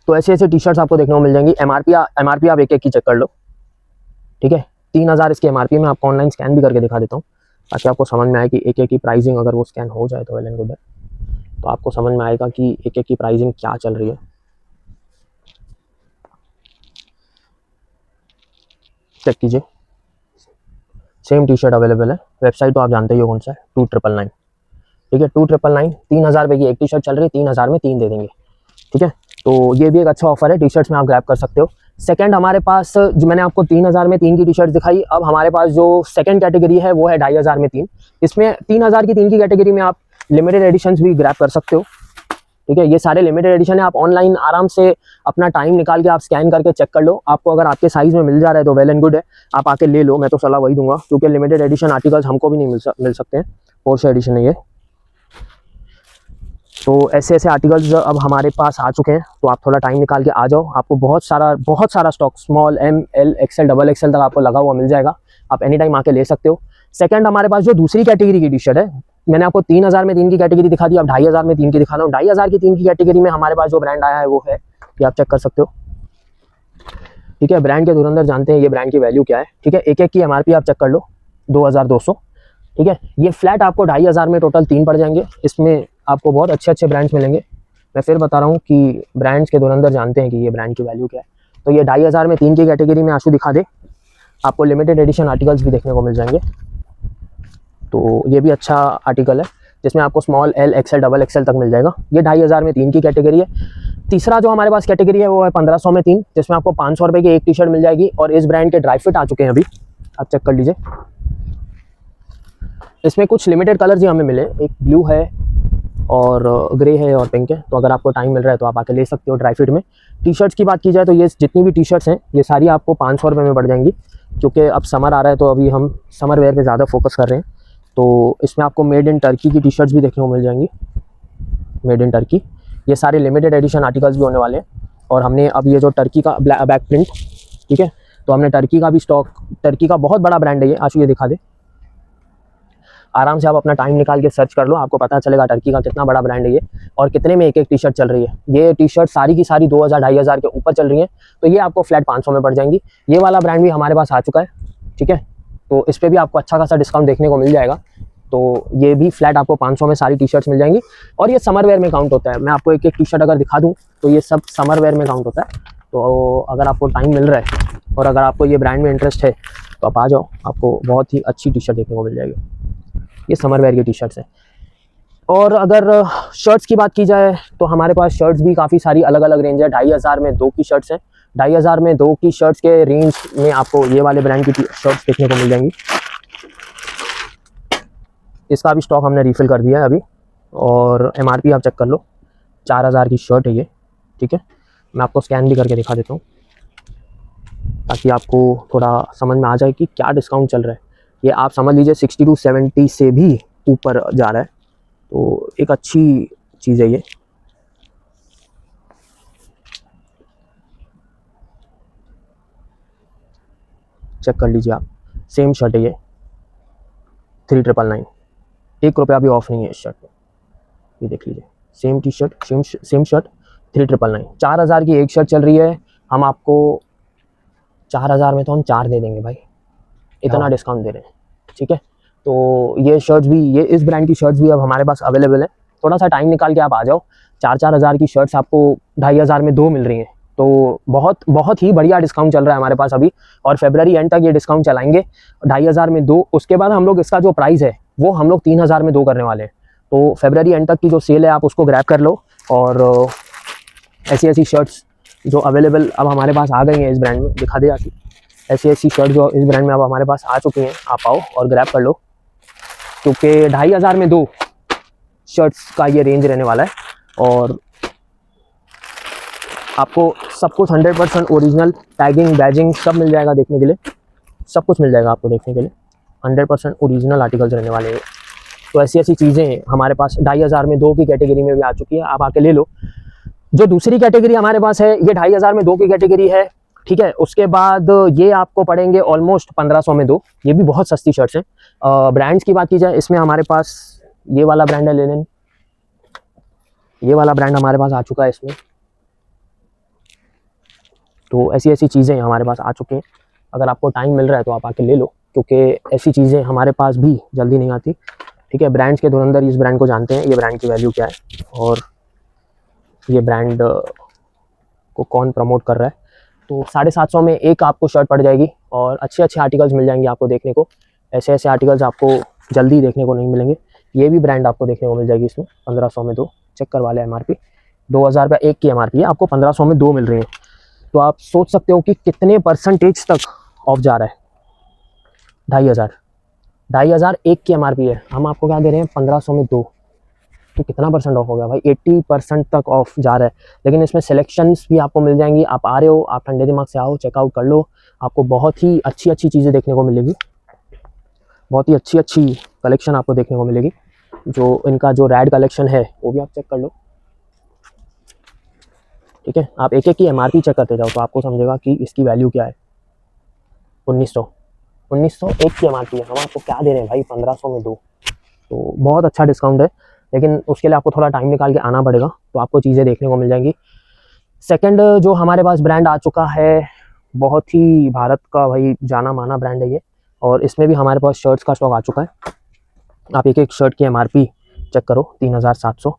तो ऐसे ऐसे टी शर्ट्स आपको देखने को मिल जाएंगी। एमआरपी आप एक एक की चेक कर लो, ठीक है। 3000 इसकी एमआरपी में आपको ऑनलाइन स्कैन भी करके दिखा देता हूँ ताकि आपको समझ में आए कि एक एक की प्राइसिंग अगर वो स्कैन हो जाए तो वेल एंड गुड है। तो आपको समझ में आएगा कि एक एक की प्राइसिंग क्या चल रही है। चेक कीजिए, सेम टी शर्ट अवेलेबल है। वेबसाइट तो आप जानते ही हो कौन सा है, 2999, ठीक है। 2999, 3000 रुपये की एक टी शर्ट चल रही है, 3000 में 3 दे देंगे, ठीक है। तो ये भी एक अच्छा ऑफर है, टी शर्ट्स में आप ग्रैब कर सकते हो। सेकंड हमारे पास जो मैंने आपको 3000 में 3 की टी शर्ट दिखाई, अब हमारे पास जो सेकंड कैटेगरी है वो है 2500 में 3। इसमें 3000 की 3 की कैटेगरी में आप लिमिटेड एडिशंस भी ग्रैब कर सकते हो, ठीक है। ये सारे लिमिटेड एडिशन है, आप ऑनलाइन आराम से अपना टाइम निकाल के आप स्कैन करके चेक कर लो। आपको अगर आपके साइज में मिल जा रहा है तो वेल एंड गुड है, आप आके ले लो। मैं तो सलाह वही दूंगा क्योंकि लिमिटेड एडिशन आर्टिकल्स हमको भी नहीं मिल सकते हैं, पोर्शे एडिशन है ये। तो ऐसे ऐसे आर्टिकल्स अब हमारे पास आ चुके हैं, तो आप थोड़ा टाइम निकाल के आ जाओ। आपको बहुत सारा stock small, M, L, XL, double XL तक आपको लगा हुआ मिल जाएगा, आप एनी टाइम आके ले सकते हो। सेकंड हमारे पास जो दूसरी कैटेगरी की टी शर्ट है, मैंने आपको 3000 में 3 की कैटेगरी दिखा दी, अब 2500 में 3 की दिखा रहा हूँ। 2500 की 3 की कैटेगरी में हमारे पास जो ब्रांड आया है वो है, ये आप चेक कर सकते हो, ठीक है। ब्रांड के धुरंधर जानते हैं ये ब्रांड की वैल्यू क्या है, ठीक है। एक एक की एमआरपी आप चेक कर लो, 2200, ठीक है। ये फ्लैट आपको 2500 में टोटल 3 पड़ जाएंगे। इसमें आपको बहुत अच्छे ब्रांड्स मिलेंगे। मैं फिर बता रहा हूँ कि ब्रांड्स के धुरंधर जानते हैं कि ये ब्रांड की वैल्यू क्या है। तो ये 2500 में 3 की कैटेगरी में आंसू दिखा दे, आपको लिमिटेड एडिशन आर्टिकल्स भी देखने को मिल जाएंगे। तो ये भी अच्छा आर्टिकल है जिसमें आपको small, L, XL, double XL तक मिल जाएगा। ये 2500 में 3 की कैटेगरी है। तीसरा जो हमारे पास कैटेगरी है वो है 1500 में 3, जिसमें आपको 500 रुपये की एक टी शर्ट मिल जाएगी। और इस ब्रांड के ड्राई फिट आ चुके हैं अभी, आप चेक कर लीजिए। इसमें कुछ लिमिटेड कलर्स ही हमें मिले, एक ब्लू है और ग्रे है और पिंक है। तो अगर आपको टाइम मिल रहा है तो आप आके ले सकते हो ड्राई फिट में। टी शर्ट्स की बात की जाए तो ये जितनी भी टी शर्ट्स हैं ये सारी आपको 500 रुपये में पड़ जाएंगी, क्योंकि अब समर आ रहा है तो अभी हम समर वेयर पे ज़्यादा फोकस कर रहे हैं। तो इसमें आपको मेड इन टर्की की टी शर्ट्स भी देखने को मिल जाएंगी, मेड इन टर्की। ये सारे लिमिटेड एडिशन आर्टिकल्स भी होने वाले हैं। और हमने अब ये जो टर्की का बैक प्रिंट, ठीक है, तो हमने टर्की का भी स्टॉक, टर्की का बहुत बड़ा ब्रांड है ये। आशु ये दिखा दे, आराम से आप अपना टाइम निकाल के सर्च कर लो, आपको पता चलेगा टर्की का कितना बड़ा ब्रांड है ये और कितने में एक एक टी शर्ट चल रही है। ये टी शर्ट सारी की सारी 2000-2500 के ऊपर चल रही हैं, तो ये आपको फ्लैट 500 में पड़ जाएंगी। ये वाला ब्रांड भी हमारे पास आ चुका है, ठीक है, तो इस पर भी आपको अच्छा खासा डिस्काउंट देखने को मिल जाएगा। तो ये भी फ्लैट आपको 500 में सारी टी शर्ट्स मिल जाएंगी। और ये समर वेयर में काउंट होता है। मैं आपको एक एक टी शर्ट अगर दिखा दूँ तो ये सब समर वेयर में काउंट होता है। तो अगर आपको टाइम मिल रहा है और अगर आपको ये ब्रांड में इंटरेस्ट है तो आप आ जाओ, आपको बहुत ही अच्छी टी शर्ट देखने को मिल जाएगी। ये समर वेयर की टी शर्ट्स हैं। और अगर शर्ट्स की बात की जाए तो हमारे पास शर्ट्स भी काफ़ी सारी अलग अलग रेंज है। 2500 में 2 की शर्ट्स हैं। 2500 में 2 की शर्ट्स के रेंज में आपको ये वाले ब्रांड की शर्ट्स देखने को मिल जाएंगी। इसका भी स्टॉक हमने रिफ़िल कर दिया है अभी। और MRP आप चेक कर लो, 4000 की शर्ट है ये, ठीक है। मैं आपको स्कैन भी करके दिखा देता हूँ ताकि आपको थोड़ा समझ में आ जाए कि क्या डिस्काउंट चल रहा है। ये आप समझ लीजिए 60 to 70 से भी ऊपर जा रहा है, तो एक अच्छी चीज़ है ये। चेक कर लीजिए आप, सेम शर्ट है ये, 3999, 1 रुपया भी ऑफ नहीं है इस शर्ट में। ये देख लीजिए, same T shirt, same shirt, 3999। 4000 की एक शर्ट चल रही है, हम आपको 4000 में तो हम 4 दे देंगे भाई, इतना डिस्काउंट दे रहे हैं, ठीक है। तो ये शर्ट्स भी, ये इस ब्रांड की शर्ट्स भी अब हमारे पास अवेलेबल है। थोड़ा सा टाइम निकाल के आप आ जाओ। 4-4000 की शर्ट्स आपको 2500 में 2 मिल रही हैं, तो बहुत ही बढ़िया डिस्काउंट चल रहा है हमारे पास अभी। और फरवरी एंड तक ये डिस्काउंट चलाएंगे, 2500 में 2। उसके बाद हम लोग इसका जो प्राइस है वो हम लोग 3000 में 2 करने वाले हैं। तो फरवरी एंड तक की जो सेल है आप उसको ग्रैब कर लो। और ऐसी शर्ट्स जो अवेलेबल अब हमारे पास आ गई हैं इस ब्रांड में, दिखा दे जाती, ऐसी शर्ट जो इस ब्रांड में अब हमारे पास आ चुकी हैं, आप आओ और ग्रैब कर लो, क्योंकि 2500 में 2 शर्ट्स का ये रेंज रहने वाला है। और आपको सब कुछ 100% ओरिजिनल, टैगिंग, बैजिंग सब मिल जाएगा देखने के लिए, सब कुछ मिल जाएगा आपको देखने के लिए। 100% ओरिजिनल आर्टिकल्स रहने वाले हैं। तो ऐसी चीज़ें हमारे पास 2500 में 2 की कैटेगरी में भी आ चुकी है, आप आके ले लो। जो दूसरी कैटेगरी हमारे पास है ये 2500 में 2 की कैटेगरी है, ठीक है। उसके बाद ये आपको पड़ेंगे ऑलमोस्ट 1500 में 2। ये भी बहुत सस्ती शर्ट्स हैं। ब्रांड्स की बात की जाए, इसमें हमारे पास ये वाला ब्रांड है लिनन, ये वाला ब्रांड हमारे पास आ चुका है इसमें। तो ऐसी चीज़ें हमारे पास आ चुकी हैं। अगर आपको टाइम मिल रहा है तो आप आके ले लो, क्योंकि ऐसी चीज़ें हमारे पास भी जल्दी नहीं आती, ठीक है। ब्रांड्स के धुरंधर इस ब्रांड को जानते हैं, ये ब्रांड की वैल्यू क्या है और ये ब्रांड को कौन प्रमोट कर रहा है। तो 750 में एक आपको शर्ट पड़ जाएगी और अच्छे आर्टिकल्स मिल जाएंगे आपको देखने को। ऐसे आर्टिकल्स आपको जल्दी देखने को नहीं मिलेंगे। ये भी ब्रांड आपको देखने को मिल जाएगी इसमें 1500 में 2। चेक करवा लें, MRP 2000 रुपये एक की MRP है, आपको 1500 में 2 मिल रही है। तो आप सोच सकते हो कि कितने % तक ऑफ जा रहा है। 2500 एक की MRP है, हम आपको क्या दे रहे हैं 1500 में 2, तो कितना % ऑफ हो गया भाई, 80% तक ऑफ जा रहा है। लेकिन इसमें सिलेक्शंस भी आपको मिल जाएंगी। आप आ रहे हो, आप ठंडे दिमाग से आओ, चेकआउट कर लो, आपको बहुत ही अच्छी चीज़ें देखने को मिलेगी, बहुत ही अच्छी कलेक्शन आपको देखने को मिलेगी। जो इनका जो रेड कलेक्शन है वो भी आप चेक कर लो, ठीक है। आप एक की MRP चेक करते जाओ तो आपको समझेगा कि इसकी वैल्यू क्या है। 1900 एक की MRP है, हम आपको क्या दे रहे हैं भाई 1500 में 2। तो बहुत अच्छा डिस्काउंट है, लेकिन उसके लिए आपको थोड़ा टाइम निकाल के आना पड़ेगा, तो आपको चीज़ें देखने को मिल जाएंगी। सेकंड जो हमारे पास ब्रांड आ चुका है, बहुत ही भारत का भाई जाना माना ब्रांड है ये, और इसमें भी हमारे पास शर्ट्स का स्टॉक आ चुका है। आप एक शर्ट की MRP चेक करो, 3700,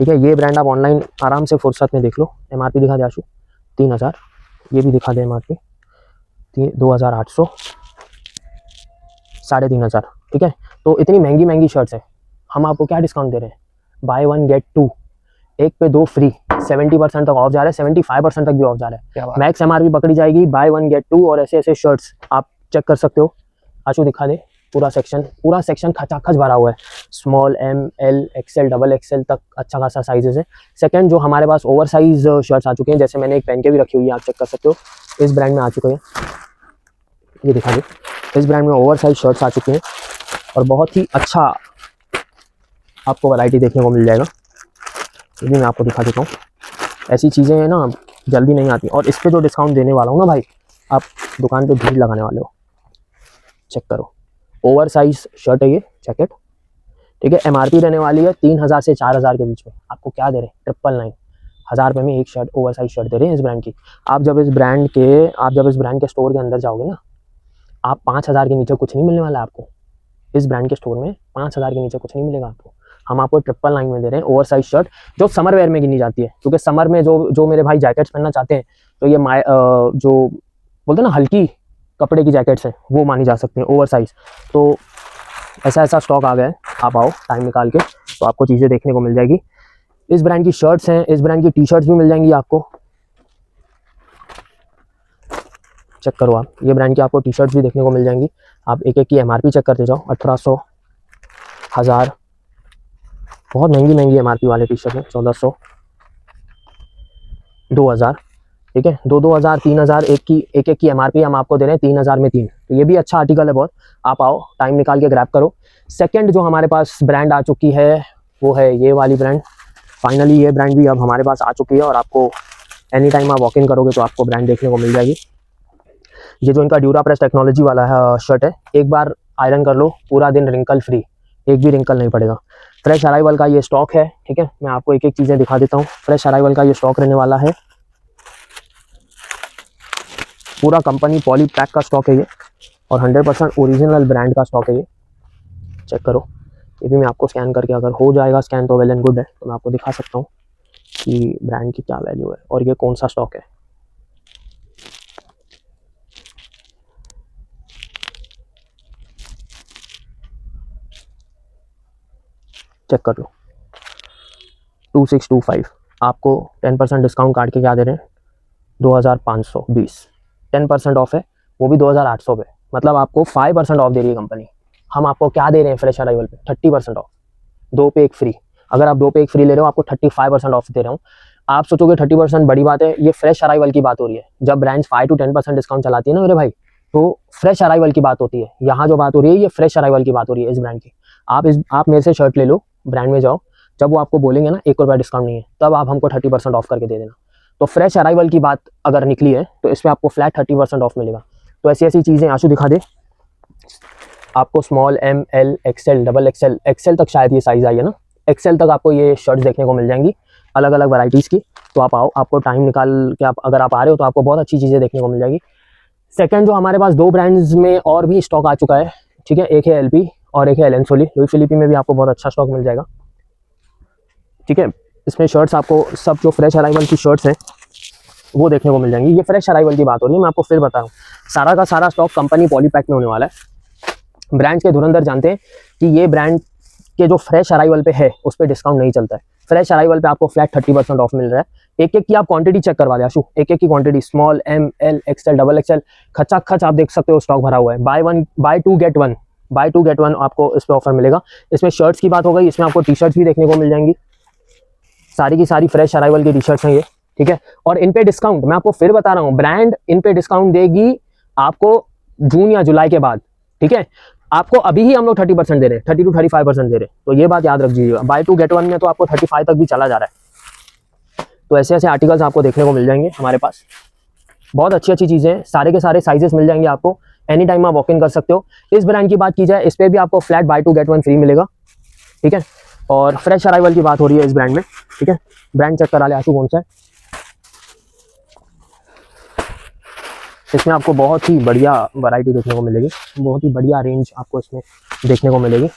ठीक है। ये ब्रांड आप ऑनलाइन आराम से फुर्सत में देख लो। MRP दिखा दे आशु, 3000। ये भी दिखा दे MRP 2800, 3500, ठीक है। तो इतनी महंगी शर्ट्स हैं, हम आपको क्या डिस्काउंट दे रहे हैं, बाय 1 गेट 2, 1 पे 2 फ्री। 70% तक ऑफ जा रहा है, 75% तक भी ऑफ जा रहा है। मैक्स MRP पकड़ी जाएगी, बाय 1 गेट 2। और ऐसे शर्ट्स आप चेक कर सकते हो। आशु दिखा दे, पूरा सेक्शन खचाखच भरा हुआ है। Small, M, L, XL, double XL तक अच्छा खासा साइजेस है। सेकंड जो हमारे पास ओवर साइज शर्ट्स आ चुके हैं, जैसे मैंने एक पहन के भी रखी हुई है, आप चेक कर सकते हो, इस ब्रांड में आ चुके हैं, ये दिखा दो, इस ब्रांड में ओवर साइज शर्ट्स आ चुके हैं और बहुत ही अच्छा आपको वैरायटी देखने को मिल जाएगा। ये भी मैं आपको दिखा देता हूँ। ऐसी चीज़ें हैं ना, जल्दी नहीं आती। और इस पर जो डिस्काउंट देने वाला हूँ ना भाई, आप दुकान पे भीड़ लगाने वाले हो। चेक करो, ओवर साइज शर्ट है ये, जैकेट, ठीक है। एमआरपी रहने वाली है 3000 से 4000 के बीच में। आपको क्या दे रहे हैं, 999, 1000 रुपये में एक शर्ट, ओवर साइज शर्ट दे रहे हैं इस ब्रांड की। आप जब इस ब्रांड के स्टोर के अंदर जाओगे ना, आप 5000 के नीचे कुछ नहीं मिलने वाला आपको। इस ब्रांड के स्टोर में 5000 के नीचे कुछ नहीं मिलेगा आपको। हम आपको 999 में दे रहे हैं ओवर साइज शर्ट, जो समर वेयर में गिनी जाती है, क्योंकि समर में जो मेरे भाई जैकेट्स पहनना चाहते हैं, तो ये जो बोलते हैं ना हल्की कपड़े की जैकेट्स हैं, वो मानी जा सकती हैं ओवर साइज। तो ऐसा स्टॉक आ गया है, आप आओ टाइम निकाल के, तो आपको चीज़ें देखने को मिल जाएगी। इस ब्रांड की शर्ट्स हैं, इस ब्रांड की टी शर्ट्स भी मिल जाएंगी आपको। चेक करो आप, ये ब्रांड की आपको टी शर्ट्स भी देखने को मिल जाएंगी। आप एक एक की एमआरपी चेक करते जाओ, 1800, 1000, बहुत महंगी एमआरपी वाले टी शर्ट है, 1400, 2000, ठीक है, 2000, 3000, एक की एमआरपी हम आपको दे रहे हैं 3000 में 3। तो ये भी अच्छा आर्टिकल है बहुत। आप आओ टाइम निकाल के ग्रैब करो। सेकंड जो हमारे पास ब्रांड आ चुकी है वो है ये वाली ब्रांड। फाइनली ये ब्रांड भी अब हमारे पास आ चुकी है और आपको एनी टाइम आप वॉक इन करोगे तो आपको ब्रांड देखने को मिल जाएगी। ये जो इनका ड्यूरा प्रेस टेक्नोलॉजी वाला शर्ट है, एक बार आयरन कर लो, पूरा दिन रिंकल फ्री, एक भी रिंकल नहीं पड़ेगा। फ्रेश अराइवल का ये स्टॉक है, ठीक है। मैं आपको एक एक चीज़ें दिखा देता हूँ। फ्रेश अराइवल का ये स्टॉक रहने वाला है, पूरा कंपनी पॉली पैक का स्टॉक है ये, और 100% ओरिजिनल ब्रांड का स्टॉक है ये। चेक करो, ये भी मैं आपको स्कैन करके, अगर हो जाएगा स्कैन तो वेल एंड गुड है, तो मैं आपको दिखा सकता हूँ कि ब्रांड की क्या वैल्यू है और ये कौन सा स्टॉक है। चेक कर लो, 2625, आपको 10% डिस्काउंट काट के क्या दे रहे हैं, 2520, 10% ऑफ है, वो भी 2800 पे। मतलब आपको 5% ऑफ दे रही है कंपनी। हम आपको क्या दे रहे हैं फ्रेश अराइवल पे, 30% ऑफ, 2 पे 1 फ्री। अगर आप 2 पे 1 फ्री ले रहे हो, आपको 35% ऑफ दे रहा हूँ। आप सोचोगे 30% बड़ी बात है, ये फ्रेश अराइवल की बात हो रही है। जब ब्रांड्स 5 to 10% डिस्काउंट चलाती है ना मेरे भाई, तो फ्रेश अराइवल की बात होती है। यहाँ जो बात हो रही है, ये फ्रेश अराइवल की बात हो रही है इस ब्रांड की। आप मेरे से शर्ट ले लो, ब्रांड में जाओ, जब वो आपको बोलेंगे ना 1 रुपया डिस्काउंट नहीं है, तब आप हमको 30% ऑफ करके दे देना। तो फ्रेश अराइवल की बात अगर निकली है तो इसमें आपको फ्लैट 30% ऑफ मिलेगा। तो ऐसी चीज़ें आंसू दिखा दे आपको। Small, M, L, XL, double XL, XL तक शायद ये साइज़ आई है ना, एक्सएल तक आपको ये शर्ट्स देखने को मिल जाएंगी अलग अलग वैराइटीज़ की। तो आप आओ, आपको टाइम निकाल के अगर आप आ रहे हो तो आपको बहुत अच्छी चीज़ें देखने को मिल जाएगी। सेकंड जो हमारे पास 2 ब्रांड्स में और भी स्टॉक आ चुका है, ठीक है, एक है एलपी और एक है एलन सोली। लुई फिलिपी में भी आपको बहुत अच्छा स्टॉक मिल जाएगा, ठीक है। इसमें शर्ट्स आपको सब जो फ्रेश अराइवल की शर्ट्स हैं वो देखने को मिल जाएंगी। ये फ्रेश अराइवल की बात हो रही है, मैं आपको फिर बता रहा हूँ, सारा का सारा स्टॉक कंपनी पॉलीपैक में होने वाला है। ब्रांड्स के धुरंधर जानते हैं कि ये ब्रांड के जो फ्रेश अराइवल पे है उस पर डिस्काउंट नहीं चलता है। फ्रेश अराइवल पे आपको फ्लैट 30% ऑफ मिल रहा है। एक एक की आप क्वांटिटी चेक करवा दे आशु, एक एक की quantity, small, M, L, XL, double XL, खचा खच आप देख सकते हो स्टॉक भरा हुआ है। बाय टू गेट वन आपको इस पर ऑफर मिलेगा। इसमें शर्ट्स की बात हो गई, इसमें आपको टी शर्ट्स भी देखने को मिल जाएंगी। सारी की सारी फ्रेश अराइवल की टी शर्ट्स हैं ये, ठीक है। और इन पे डिस्काउंट मैं आपको फिर बता रहा हूँ, ब्रांड इन पे डिस्काउंट देगी आपको जून या जुलाई के बाद, ठीक है। आपको अभी ही हम लोग 30% दे रहे हैं, 30 to 35% दे रहे हैं, तो ये बात याद रख दीजिएगा। बाय टू गेट वन में तो आपको 35 तक भी चला जा रहा है। तो ऐसे ऐसे आर्टिकल्स आपको देखने को मिल जाएंगे हमारे पास। बहुत अच्छी अच्छी चीज़ें हैं, सारे के सारे साइजेस मिल जाएंगे आपको, एनी टाइम आप वॉक इन कर सकते हो। इस ब्रांड की बात की जाए, इस पर भी आपको flat buy two get one free मिलेगा, ठीक है। और फ्रेश अराइवल की बात हो रही है इस ब्रांड में, ठीक है। ब्रांड चेक करा ले आशु कौन सा है। इसमें आपको बहुत ही बढ़िया वैरायटी देखने को मिलेगी, बहुत ही बढ़िया रेंज आपको इसमें देखने को मिलेगी।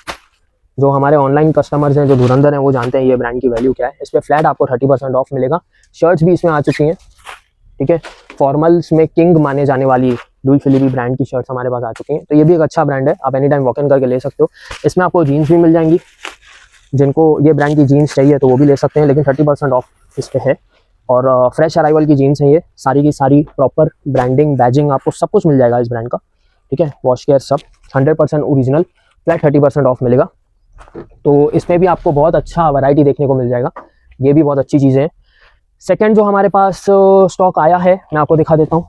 जो हमारे ऑनलाइन कस्टमर्स हैं, जो धुरंधर हैं, वो जानते हैं ये ब्रांड की वैल्यू क्या है। इस पर फ्लैट आपको 30% ऑफ मिलेगा। शर्ट्स भी इसमें आ चुकी हैं, ठीक है। फॉर्मल्स में किंग माने जाने वाली लुई फिलिपी ब्रांड की शर्ट्स हमारे पास आ चुकी हैं, तो ये भी एक अच्छा ब्रांड है, आप एनी टाइम वॉक इन करके ले सकते हो। इसमें आपको जीन्स भी मिल जाएंगी, जिनको ये ब्रांड की जीन्स चाहिए तो वो भी ले सकते हैं, लेकिन 30% ऑफ इस पर है। और फ्रेश अराइवल की जीन्स हैं ये, सारी की सारी प्रॉपर ब्रांडिंग, बैजिंग, आपको सब कुछ मिल जाएगा इस ब्रांड का। ठीक है, वॉश केयर सब 100% ओरिजिनल, फ्लैट 30% ऑफ मिलेगा। तो इसमें भी आपको बहुत अच्छा वैरायटी देखने को मिल जाएगा, ये भी बहुत अच्छी चीज़ें हैं। सेकंड जो हमारे पास स्टॉक आया है मैं आपको दिखा देता हूँ।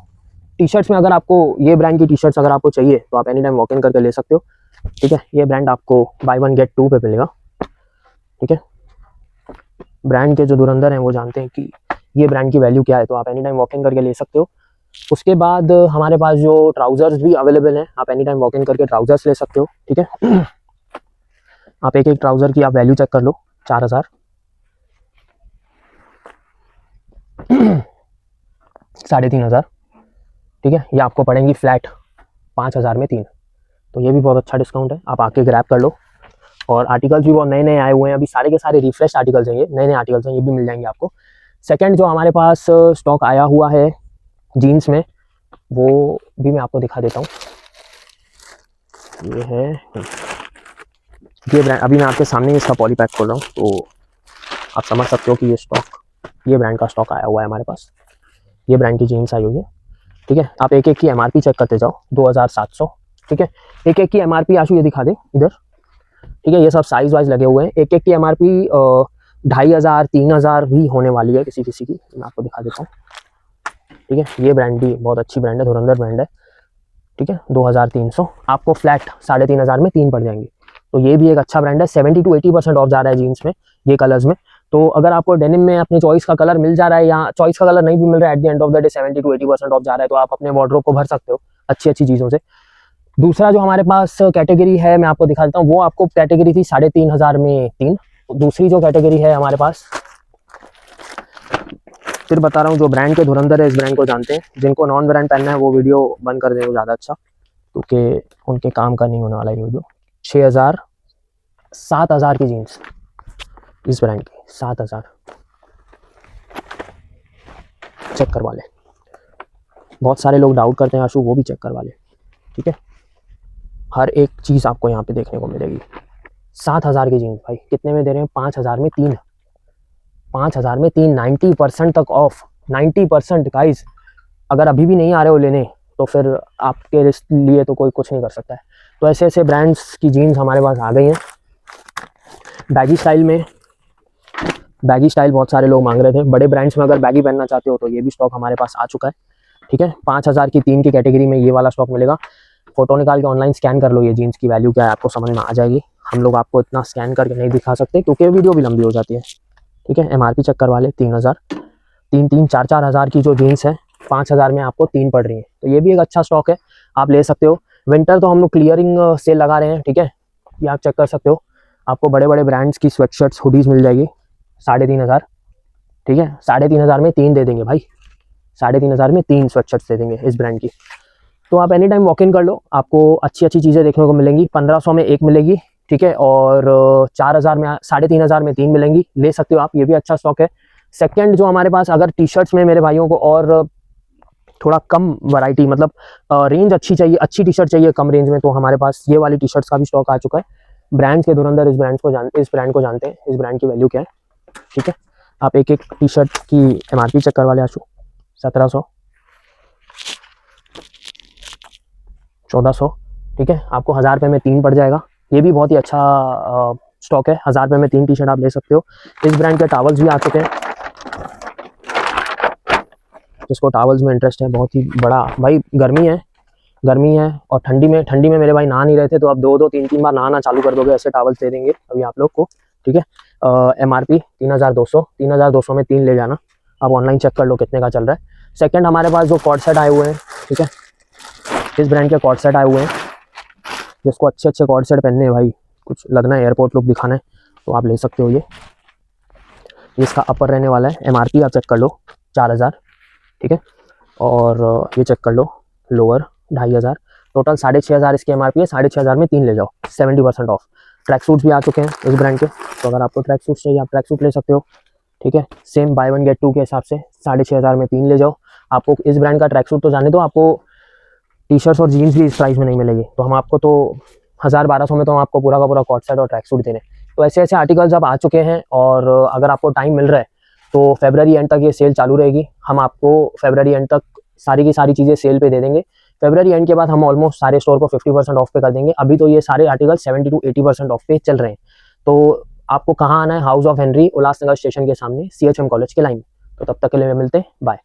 टी शर्ट्स में अगर आपको ये ब्रांड की टी शर्ट्स अगर आपको चाहिए तो आप एनी टाइम वॉक इन करके ले सकते हो, ठीक है। ये ब्रांड आपको बाय 1 गेट 2 पे मिलेगा, ठीक है। ब्रांड के जो धुरंधर हैं वो जानते हैं कि ये ब्रांड की वैल्यू क्या है, तो आप एनी टाइम वॉक इन करके ले सकते हो। उसके बाद हमारे पास जो ट्राउजर्स भी अवेलेबल हैं, आप एनी टाइम वॉक इन करके ट्राउजर्स ले सकते हो, ठीक है। आप एक ट्राउजर की आप वैल्यू चेक कर लो, 4000, 3500, ठीक है। ये आपको पड़ेंगी फ्लैट 5000 में 3, तो ये भी बहुत अच्छा डिस्काउंट है, आप आके ग्रैब कर लो। और आर्टिकल्स भी बहुत नए नए आए हुए हैं, अभी सारे के सारे रिफ्रेश आर्टिकल्स हैं, ये नए नए आर्टिकल्स हैं, ये भी मिल जाएंगे आपको। सेकंड जो हमारे पास स्टॉक आया हुआ है जीन्स में, वो भी मैं आपको दिखा देता हूँ। ये है, ये ब्रांड अभी मैं आपके सामने इसका पॉली पैक खोल रहा हूँ, तो आप समझ सकते हो कि ये स्टॉक, ये ब्रांड का स्टॉक आया हुआ है हमारे पास। ये ब्रांड की जीन्स आई हुई है, ठीक है। आप एक एक की एमआरपी चेक करते जाओ, 2700, ठीक है। एक एक की एमआरपी आशु ये दिखा दे इधर, ठीक है। ये सब साइज वाइज लगे हुए हैं, एक एक की एमआरपी 2500 3000 भी होने वाली है किसी किसी की, मैं आपको दिखा देता हूँ, ठीक है। ये ब्रांड भी बहुत अच्छी ब्रांड है, धुरंधर ब्रांड है, ठीक है। 2300 आपको फ्लैट 3500 में 3 पड़ जाएंगे, तो ये भी एक अच्छा ब्रांड है। 70 to 80% ऑफ जा रहा है जीन्स में, ये कलर्स में। तो अगर आपको डेनिम में अपने चॉइस का कलर मिल जा रहा है या चॉइस का कलर नहीं भी मिल रहा है, at the end of the day 70 to 80% of जा रहा है, तो आप अपने वार्डरोब को भर सकते हो अच्छी अच्छी चीज़ों से। दूसरा जो हमारे पास कैटेगरी है मैं आपको दिखा देता हूँ, वो आपको कैटेगरी थी 3500 में 3। दूसरी जो कैटेगरी है हमारे पास, फिर बता रहा हूँ, जो ब्रांड के धुरंधर है इस ब्रांड को जानते हैं, जिनको नॉन ब्रांड पहनना है वो वीडियो बंद कर दें, वो ज़्यादा अच्छा, क्योंकि उनके काम का नहीं होने वाला ये वीडियो। 6000 7000 की जीन्स इस ब्रांड की, 7000 चेक करवा ले। बहुत सारे लोग डाउट करते हैं आशु, वो भी चेक करवा ले, ठीक है। हर एक चीज़ आपको यहाँ पे देखने को मिलेगी। 7000 की जीन्स भाई कितने में दे रहे हैं? 5000 में 3, 5000 में 3, 90% तक ऑफ, 90% गाइस। अगर अभी भी नहीं आ रहे हो लेने तो फिर आपके लिए तो कोई कुछ नहीं कर सकता है। तो ऐसे ऐसे ब्रांड्स की जीन्स हमारे पास आ गई हैं। बैगी स्टाइल में, बैगी स्टाइल बहुत सारे लोग मांग रहे थे, बड़े ब्रांड्स में अगर बैगी पहनना चाहते हो तो ये भी स्टॉक हमारे पास आ चुका है, ठीक है। 5000 की 3 की कैटेगरी में ये वाला स्टॉक मिलेगा। फोटो निकाल के ऑनलाइन स्कैन कर लो, ये जीन्स की वैल्यू क्या है आपको समझ में आ जाएगी। हम लोग आपको इतना स्कैन करके नहीं दिखा सकते क्योंकि वीडियो भी लंबी हो जाती है, ठीक है। एमआरपी चेक करवा ले, 3000, 3-4 हज़ार की जो जीन्स है 5000 में आपको 3 पड़ रही है, तो ये भी एक अच्छा स्टॉक है, आप ले सकते हो। विंटर तो हम लोग क्लियरिंग सेल लगा रहे हैं, ठीक है, ये आप चेक कर सकते हो। आपको बड़े बड़े ब्रांड्स की स्वेटशर्ट्स हुडीज मिल जाएगी 3500, ठीक है। 3500 में 3 दे देंगे भाई, 3500 में 3 स्वेटशर्ट्स दे देंगे इस ब्रांड की। तो आप एनी टाइम वॉक इन कर लो, आपको अच्छी अच्छी चीज़ें देखने को मिलेंगी। 1500 में 1 मिलेगी, ठीक है, और 4000 में 3500 में 3 मिलेंगी, ले सकते हो आप, ये भी अच्छा स्टॉक है। सेकंड जो हमारे पास, अगर टी शर्ट्स में मेरे भाइयों को और थोड़ा कम वैरायटी, मतलब रेंज अच्छी चाहिए, अच्छी टी शर्ट चाहिए कम रेंज में, तो हमारे पास ये वाली टी शर्ट्स का भी स्टॉक आ चुका है। ब्रांड्स के धुरंधर इस ब्रांड को जानते हैं, इस ब्रांड की वैल्यू क्या है, ठीक है। आप एक एक टी शर्ट की एमआरपी चेक करवा ले आशु, 1700, 1400, ठीक है। आपको 1000 रुपये में 3 पड़ जाएगा, ये भी बहुत ही अच्छा स्टॉक है। 1000 रुपये में 3 टी शर्ट आप ले सकते हो। इस ब्रांड के टावल्स भी आ चुके हैं, जिसको टावल्स में इंटरेस्ट है, बहुत ही बड़ा भाई। गर्मी है और ठंडी में मेरे भाई नहा नहीं रहे थे, तो अब 2-2 3-3 बार नहाना चालू कर दोगे, ऐसे टावल्स दे देंगे अभी आप लोग को, ठीक है। एमआरपी 3200 में 3 ले जाना, आप ऑनलाइन चेक कर लो कितने का चल रहा है। सेकंड हमारे पास जो कॉर्ड सेट आए हुए हैं, ठीक है, इस ब्रांड के कॉर्ड सेट आए हुए हैं, जिसको अच्छे अच्छे कॉर्ड सेट पहनने हैं भाई, कुछ लगना है, एयरपोर्ट लुक दिखाना है, तो आप ले सकते हो। ये इसका अपर रहने वाला है, एमआरपी आप चेक कर लो 4000, ठीक है, और ये चेक कर लो लोअर 2500, टोटल 6500 इसकी एमआरपी है। 6500 में 3 ले जाओ, 70% ऑफ। ट्रैक सूट्स भी आ चुके हैं इस ब्रांड के, तो अगर आपको ट्रैक सूट चाहिए आप ट्रैक सूट ले सकते हो, ठीक है। सेम बाय 1 गेट 2 के हिसाब से 6500 में 3 ले जाओ। आपको इस ब्रांड का ट्रैक सूट तो जाने दो, आपको टी शर्ट्स और जीन्स भी इस प्राइस में नहीं मिलेगी, तो हम आपको तो 1000-1200 में तो हम आपको पूरा का पूरा कॉट सेट और ट्रैक सूट दे रहे हैं। तो ऐसे ऐसे आर्टिकल्स अब आ चुके हैं, और अगर आपको टाइम मिल रहा है तो फरवरी एंड तक ये सेल चालू रहेगी। हम आपको फरवरी एंड तक सारी की सारी चीज़ें सेल पे दे देंगे, फरवरी एंड के बाद हम ऑलमोस्ट सारे स्टोर को 50% ऑफ पे कर देंगे। अभी तो ये सारे आर्टिकल 70 to 80% ऑफ पे चल रहे हैं। तो आपको कहाँ आना है, house of Henry, Ulhasnagar station के सामने CHM कॉलेज के लाइन। तो तब तक के लिए मिलते हैं, बाय।